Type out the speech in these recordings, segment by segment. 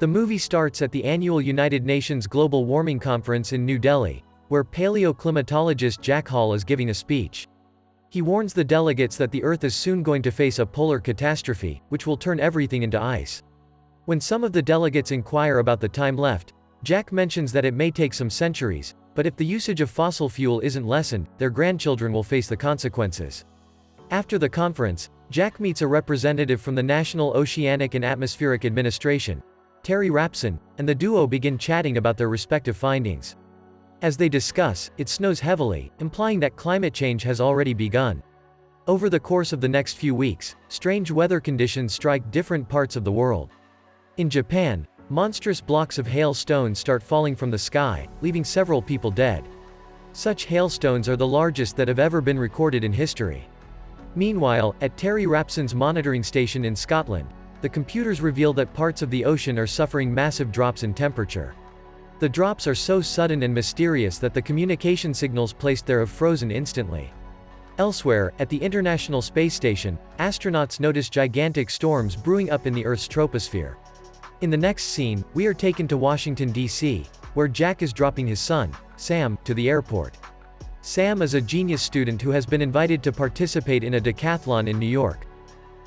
The movie starts at the annual United Nations Global Warming Conference in New Delhi, where paleoclimatologist Jack Hall is giving a speech. He warns the delegates that the Earth is soon going to face a polar catastrophe, which will turn everything into ice. When some of the delegates inquire about the time left, Jack mentions that it may take some centuries, but if the usage of fossil fuel isn't lessened, their grandchildren will face the consequences. After the conference, Jack meets a representative from the National Oceanic and Atmospheric Administration, Terry Rapson, and the duo begin chatting about their respective findings. As they discuss, it snows heavily, implying that climate change has already begun. Over the course of the next few weeks, strange weather conditions strike different parts of the world. In Japan, monstrous blocks of hailstones start falling from the sky, leaving several people dead. Such hailstones are the largest that have ever been recorded in history. Meanwhile, at Terry Rapson's monitoring station in Scotland, the computers reveal that parts of the ocean are suffering massive drops in temperature. The drops are so sudden and mysterious that the communication signals placed there have frozen instantly. Elsewhere, at the International Space Station, astronauts notice gigantic storms brewing up in the Earth's troposphere. In the next scene, we are taken to Washington, D.C., where Jack is dropping his son, Sam, to the airport. Sam is a genius student who has been invited to participate in a decathlon in New York.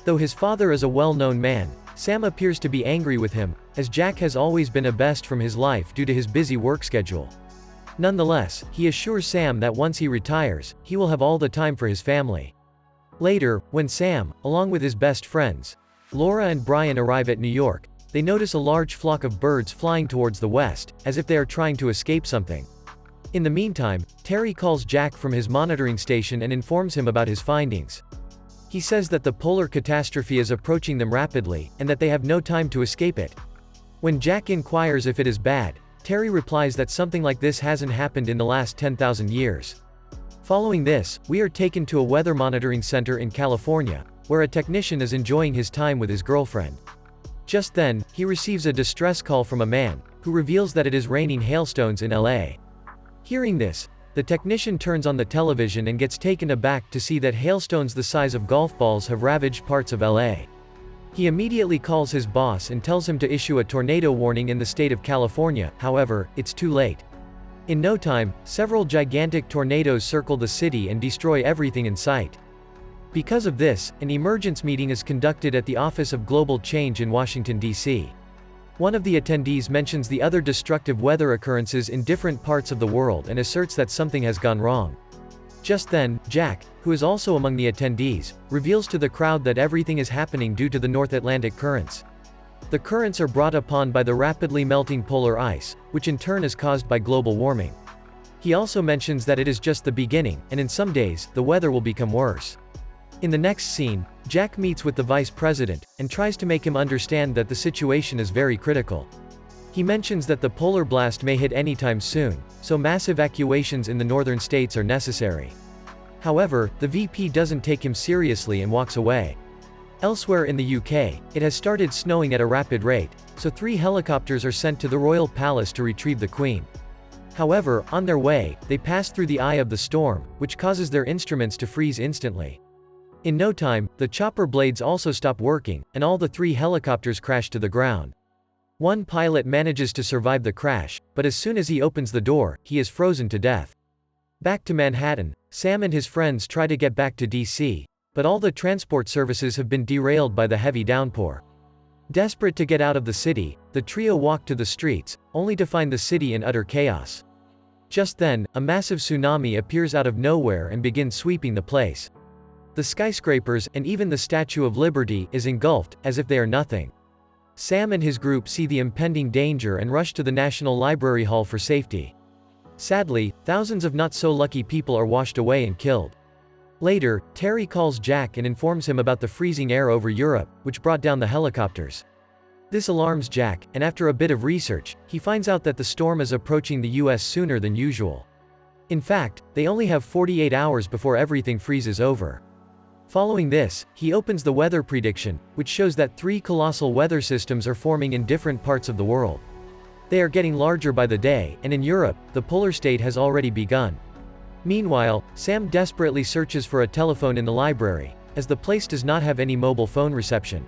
Though his father is a well-known man, Sam appears to be angry with him, as Jack has always been a best from his life due to his busy work schedule. Nonetheless, he assures Sam that once he retires, he will have all the time for his family. Later, when Sam, along with his best friends, Laura and Brian arrive at New York, they notice a large flock of birds flying towards the west, as if they are trying to escape something. In the meantime, Terry calls Jack from his monitoring station and informs him about his findings. He says that the polar catastrophe is approaching them rapidly, and that they have no time to escape it. When Jack inquires if it is bad, Terry replies that something like this hasn't happened in the last 10,000 years. Following this, we are taken to a weather monitoring center in California, where a technician is enjoying his time with his girlfriend. Just then, he receives a distress call from a man, who reveals that it is raining hailstones in LA. Hearing this, the technician turns on the television and gets taken aback to see that hailstones the size of golf balls have ravaged parts of LA. He immediately calls his boss and tells him to issue a tornado warning in the state of California. However, it's too late. In no time, several gigantic tornadoes circle the city and destroy everything in sight. Because of this, an emergence meeting is conducted at the Office of Global Change in Washington, D.C. One of the attendees mentions the other destructive weather occurrences in different parts of the world and asserts that something has gone wrong. Just then, Jack, who is also among the attendees, reveals to the crowd that everything is happening due to the North Atlantic currents. The currents are brought upon by the rapidly melting polar ice, which in turn is caused by global warming. He also mentions that it is just the beginning, and in some days, the weather will become worse. In the next scene, Jack meets with the vice president, and tries to make him understand that the situation is very critical. He mentions that the polar blast may hit anytime soon, so mass evacuations in the northern states are necessary. However, the VP doesn't take him seriously and walks away. Elsewhere in the UK, it has started snowing at a rapid rate, so 3 helicopters are sent to the royal palace to retrieve the Queen. However, on their way, they pass through the eye of the storm, which causes their instruments to freeze instantly. In no time, the chopper blades also stop working, and all the 3 helicopters crash to the ground. One pilot manages to survive the crash, but as soon as he opens the door, he is frozen to death. Back to Manhattan, Sam and his friends try to get back to DC, but all the transport services have been derailed by the heavy downpour. Desperate to get out of the city, the trio walk to the streets, only to find the city in utter chaos. Just then, a massive tsunami appears out of nowhere and begins sweeping the place. The skyscrapers, and even the Statue of Liberty, is engulfed, as if they are nothing. Sam and his group see the impending danger and rush to the National Library Hall for safety. Sadly, thousands of not-so-lucky people are washed away and killed. Later, Terry calls Jack and informs him about the freezing air over Europe, which brought down the helicopters. This alarms Jack, and after a bit of research, he finds out that the storm is approaching the US sooner than usual. In fact, they only have 48 hours before everything freezes over. Following this, he opens the weather prediction, which shows that 3 colossal weather systems are forming in different parts of the world. They are getting larger by the day, and in Europe, the polar state has already begun. Meanwhile, Sam desperately searches for a telephone in the library, as the place does not have any mobile phone reception.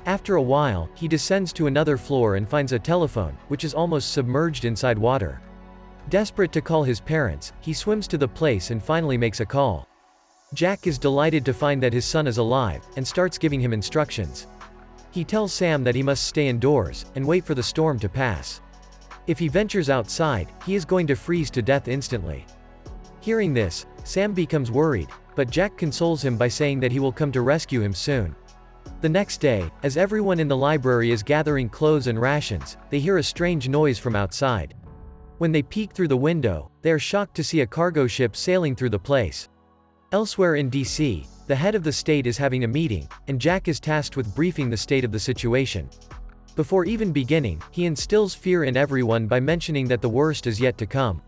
After a while, he descends to another floor and finds a telephone, which is almost submerged inside water. Desperate to call his parents, he swims to the place and finally makes a call. Jack is delighted to find that his son is alive, and starts giving him instructions. He tells Sam that he must stay indoors, and wait for the storm to pass. If he ventures outside, he is going to freeze to death instantly. Hearing this, Sam becomes worried, but Jack consoles him by saying that he will come to rescue him soon. The next day, as everyone in the library is gathering clothes and rations, they hear a strange noise from outside. When they peek through the window, they are shocked to see a cargo ship sailing through the place. Elsewhere in DC, the head of the state is having a meeting, and Jack is tasked with briefing the state of the situation. Before even beginning, he instills fear in everyone by mentioning that the worst is yet to come.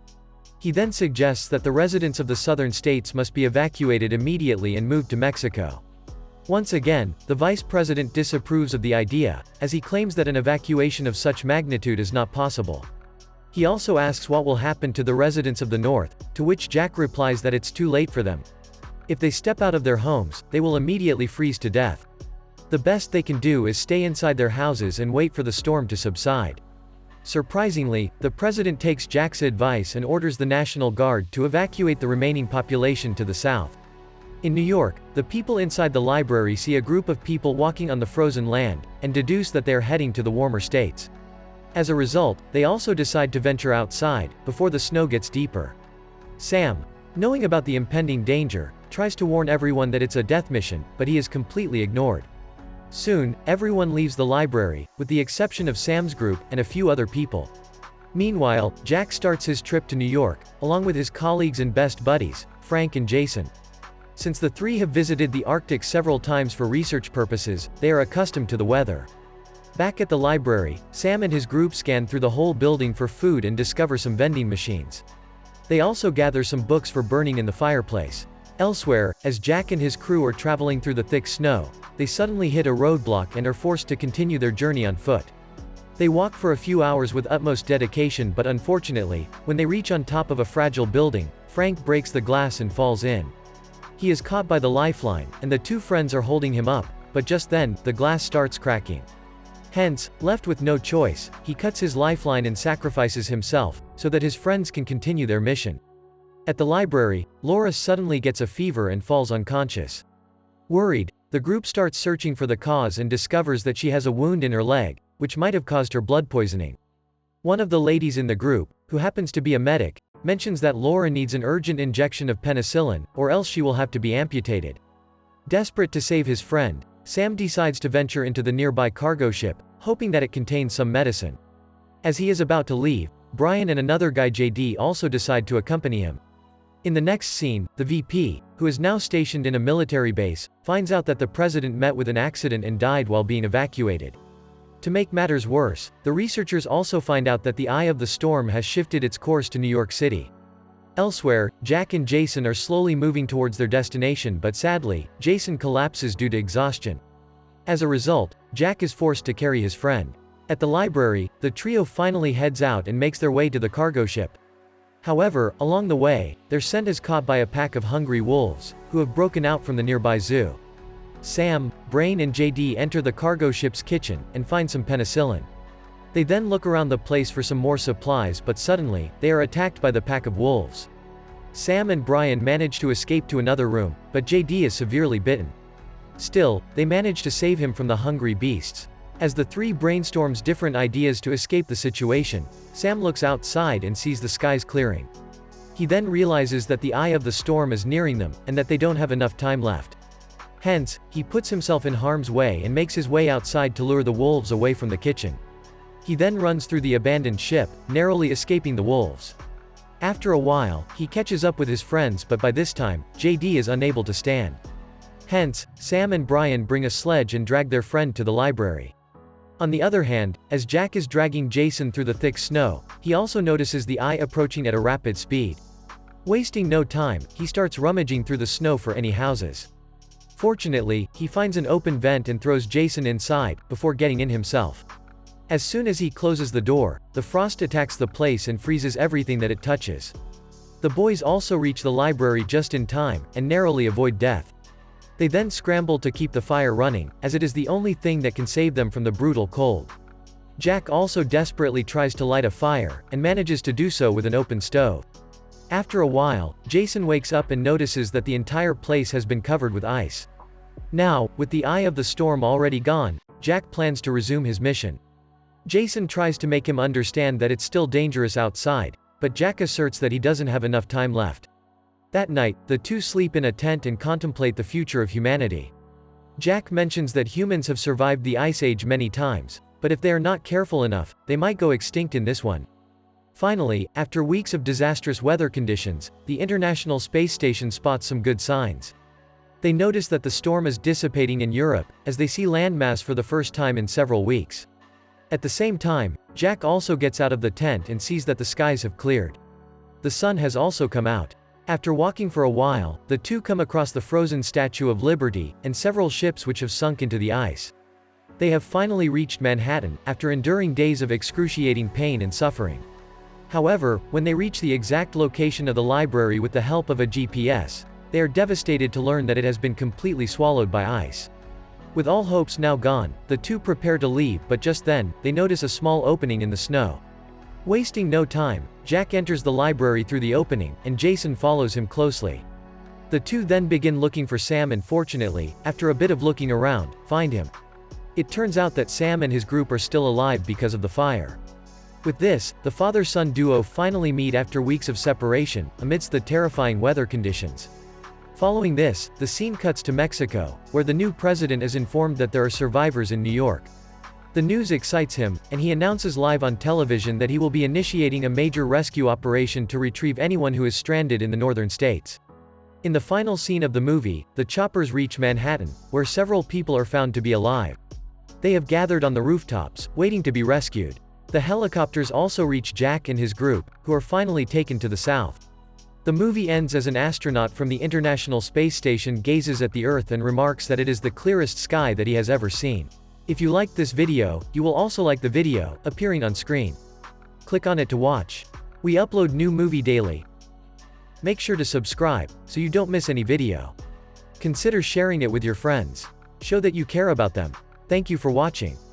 He then suggests that the residents of the southern states must be evacuated immediately and moved to Mexico. Once again, the vice president disapproves of the idea, as he claims that an evacuation of such magnitude is not possible. He also asks what will happen to the residents of the north, to which Jack replies that it's too late for them. If they step out of their homes, they will immediately freeze to death. The best they can do is stay inside their houses and wait for the storm to subside. Surprisingly, the president takes Jack's advice and orders the National Guard to evacuate the remaining population to the south. In New York, the people inside the library see a group of people walking on the frozen land, and deduce that they are heading to the warmer states. As a result, they also decide to venture outside, before the snow gets deeper. Sam, knowing about the impending danger, tries to warn everyone that it's a death mission, but he is completely ignored. Soon, everyone leaves the library, with the exception of Sam's group, and a few other people. Meanwhile, Jack starts his trip to New York, along with his colleagues and best buddies, Frank and Jason. Since the three have visited the Arctic several times for research purposes, they are accustomed to the weather. Back at the library, Sam and his group scan through the whole building for food and discover some vending machines. They also gather some books for burning in the fireplace. Elsewhere, as Jack and his crew are traveling through the thick snow, they suddenly hit a roadblock and are forced to continue their journey on foot. They walk for a few hours with utmost dedication, but unfortunately, when they reach on top of a fragile building, Frank breaks the glass and falls in. He is caught by the lifeline, and the two friends are holding him up, but just then, the glass starts cracking. Hence, left with no choice, he cuts his lifeline and sacrifices himself, so that his friends can continue their mission. At the library, Laura suddenly gets a fever and falls unconscious. Worried, the group starts searching for the cause and discovers that she has a wound in her leg, which might have caused her blood poisoning. One of the ladies in the group, who happens to be a medic, mentions that Laura needs an urgent injection of penicillin, or else she will have to be amputated. Desperate to save his friend, Sam decides to venture into the nearby cargo ship, hoping that it contains some medicine. As he is about to leave, Brian and another guy JD also decide to accompany him. In the next scene, the VP, who is now stationed in a military base, finds out that the president met with an accident and died while being evacuated. To make matters worse, the researchers also find out that the eye of the storm has shifted its course to New York City. Elsewhere, Jack and Jason are slowly moving towards their destination, but sadly, Jason collapses due to exhaustion. As a result, Jack is forced to carry his friend. At the library, the trio finally heads out and makes their way to the cargo ship. However, along the way, their scent is caught by a pack of hungry wolves, who have broken out from the nearby zoo. Sam, Brain and JD enter the cargo ship's kitchen, and find some penicillin. They then look around the place for some more supplies, but suddenly, they are attacked by the pack of wolves. Sam and Brian manage to escape to another room, but JD is severely bitten. Still, they manage to save him from the hungry beasts. As the three brainstorms different ideas to escape the situation, Sam looks outside and sees the skies clearing. He then realizes that the eye of the storm is nearing them, and that they don't have enough time left. Hence, he puts himself in harm's way and makes his way outside to lure the wolves away from the kitchen. He then runs through the abandoned ship, narrowly escaping the wolves. After a while, he catches up with his friends, but by this time, JD is unable to stand. Hence, Sam and Brian bring a sledge and drag their friend to the library. On the other hand, as Jack is dragging Jason through the thick snow, he also notices the eye approaching at a rapid speed. Wasting no time, he starts rummaging through the snow for any houses. Fortunately, he finds an open vent and throws Jason inside, before getting in himself. As soon as he closes the door, the frost attacks the place and freezes everything that it touches. The boys also reach the library just in time, and narrowly avoid death. They then scramble to keep the fire running, as it is the only thing that can save them from the brutal cold. Jack also desperately tries to light a fire, and manages to do so with an open stove. After a while, Jason wakes up and notices that the entire place has been covered with ice. Now, with the eye of the storm already gone, Jack plans to resume his mission. Jason tries to make him understand that it's still dangerous outside, but Jack asserts that he doesn't have enough time left. That night, the two sleep in a tent and contemplate the future of humanity. Jack mentions that humans have survived the Ice Age many times, but if they are not careful enough, they might go extinct in this one. Finally, after weeks of disastrous weather conditions, the International Space Station spots some good signs. They notice that the storm is dissipating in Europe, as they see landmass for the first time in several weeks. At the same time, Jack also gets out of the tent and sees that the skies have cleared. The sun has also come out. After walking for a while, the two come across the frozen Statue of Liberty, and several ships which have sunk into the ice. They have finally reached Manhattan, after enduring days of excruciating pain and suffering. However, when they reach the exact location of the library with the help of a GPS, they are devastated to learn that it has been completely swallowed by ice. With all hopes now gone, the two prepare to leave, but just then, they notice a small opening in the snow. Wasting no time, Jack enters the library through the opening, and Jason follows him closely. The two then begin looking for Sam and fortunately, after a bit of looking around, find him. It turns out that Sam and his group are still alive because of the fire. With this, the father-son duo finally meet after weeks of separation, amidst the terrifying weather conditions. Following this, the scene cuts to Mexico, where the new president is informed that there are survivors in New York. The news excites him, and he announces live on television that he will be initiating a major rescue operation to retrieve anyone who is stranded in the northern states. In the final scene of the movie, the choppers reach Manhattan, where several people are found to be alive. They have gathered on the rooftops, waiting to be rescued. The helicopters also reach Jack and his group, who are finally taken to the south. The movie ends as an astronaut from the International Space Station gazes at the Earth and remarks that it is the clearest sky that he has ever seen. If you liked this video, you will also like the video, appearing on screen. Click on it to watch. We upload new movie daily. Make sure to subscribe, so you don't miss any video. Consider sharing it with your friends. Show that you care about them. Thank you for watching.